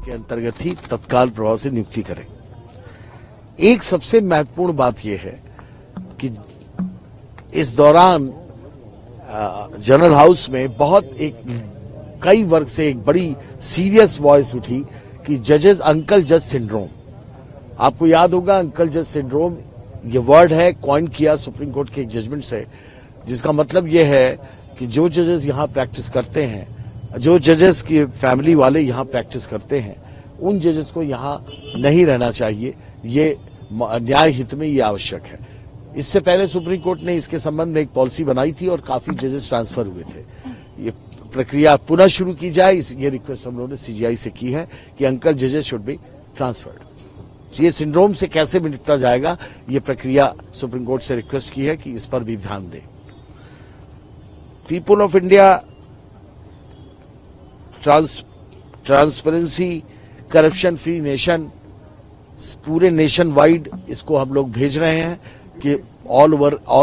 के अंतर्गत ही तत्काल प्रभाव से नियुक्ति करें। एक सबसे महत्वपूर्ण बात यह है कि इस दौरान जनरल हाउस में कई वर्ग से एक बड़ी सीरियस वॉइस उठी कि जजेस अंकल जज सिंड्रोम। आपको याद होगा अंकल जज सिंड्रोम ये वर्ड है कॉइन किया सुप्रीम कोर्ट के एक जजमेंट से, जिसका मतलब ये है कि जो जजेस यहां प्रैक्टिस करते हैं, जो जजेस की फैमिली वाले यहां प्रैक्टिस करते हैं, उन जजेस को यहां नहीं रहना चाहिए। ये न्याय हित में ये आवश्यक है। इससे पहले सुप्रीम कोर्ट ने इसके संबंध में एक पॉलिसी बनाई थी और काफी जजेस ट्रांसफर हुए थे। ये प्रक्रिया पुनः शुरू की जाए, ये रिक्वेस्ट हम लोगों ने सीजीआई से की है कि अंकल जजेस शुड बी ट्रांसफर्ड। ये सिंड्रोम से कैसे निपटा जाएगा, ये प्रक्रिया सुप्रीम कोर्ट से रिक्वेस्ट की है कि इस पर भी ध्यान दें। People of India transparency corruption free nation, पूरे नेशन वाइड इसको हम लोग भेज रहे हैं कि ऑल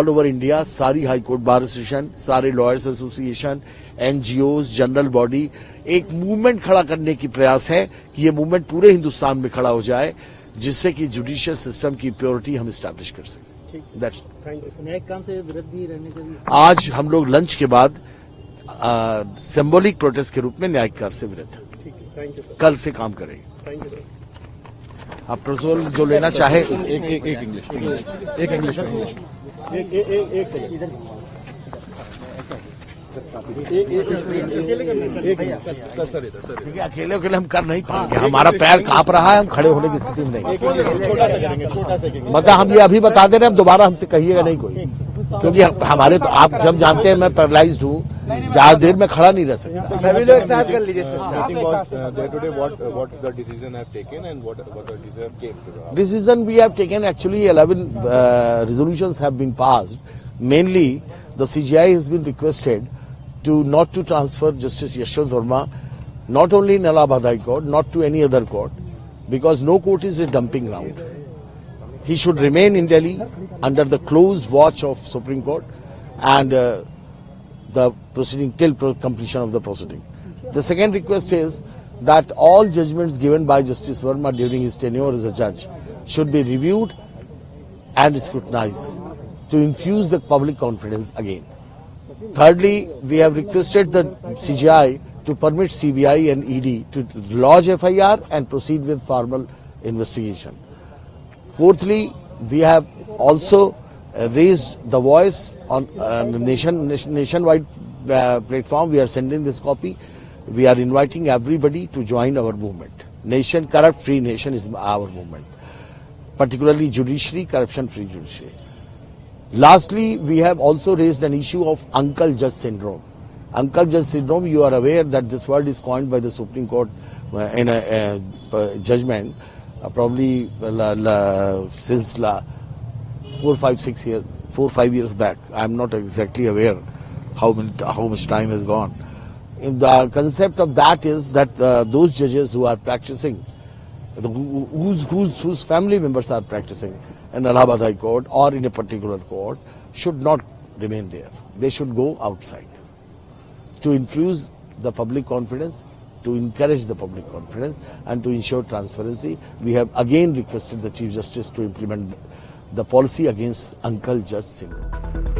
ओवर इंडिया सारी हाईकोर्ट बार एसोसिएशन, सारे lawyers association, NGOs, general body एक मूवमेंट खड़ा करने की प्रयास है कि ये मूवमेंट पूरे हिंदुस्तान में खड़ा हो जाए, जिससे कि जुडिशियल सिस्टम की प्योरिटी हम स्टैब्लिश कर सकें। दैट्स न्यायिक काम से विरत भी रहने के लिए आज हम लोग लंच के बाद सिंबॉलिक प्रोटेस्ट के रूप में न्यायिक कार्य से विरत हैं। कल से काम करेंगे। आप प्रपोजल जो लेना चाहे एक इंग्लिश अकेले हम कर नहीं पाएंगे, हमारा पैर कांप रहा है, हम खड़े होने की स्थिति में नहीं। मतलब हम ये अभी बता दे रहे हैं, दोबारा हमसे कहिएगा नहीं कोई, क्योंकि हमारे आप जब जानते हैं मैं पैरालाइज्ड हूँ, ज्यादा देर में खड़ा नहीं रह सकता। सभी लोग एक साथ कर लीजिए Decision we have taken, actually 11 resolutions have been passed. Mainly the CGI has been requested not to transfer Justice Yashwant Verma, not only in Allahabad High Court, not to any other court, because no court is a dumping ground. He should remain in Delhi under the close watch of Supreme Court and the proceeding till completion of the proceeding. The second request is that all judgments given by Justice Verma during his tenure as a judge should be reviewed and scrutinized to infuse the public confidence again. Thirdly, we have requested the CGI to permit CBI and ED to lodge FIR and proceed with formal investigation. Fourthly, we have also raised the voice on the nationwide platform. We are sending this copy. We are inviting everybody to join our movement. Corrupt Free Nation is our movement, particularly judiciary, corruption free judiciary. Lastly, we have also raised an issue of Uncle Judge Syndrome. Uncle Judge Syndrome, you are aware that this word is coined by the Supreme Court in a judgment, probably since 4-5 years back. I am not exactly aware how much time has gone. The concept of that is that those judges who are practicing, whose family members are practicing in Allahabad High Court or in a particular court, should not remain there. They should go outside to infuse the public confidence, to encourage the public confidence and to ensure transparency. We have again requested the Chief Justice to implement the policy against Uncle Judge Syndrome.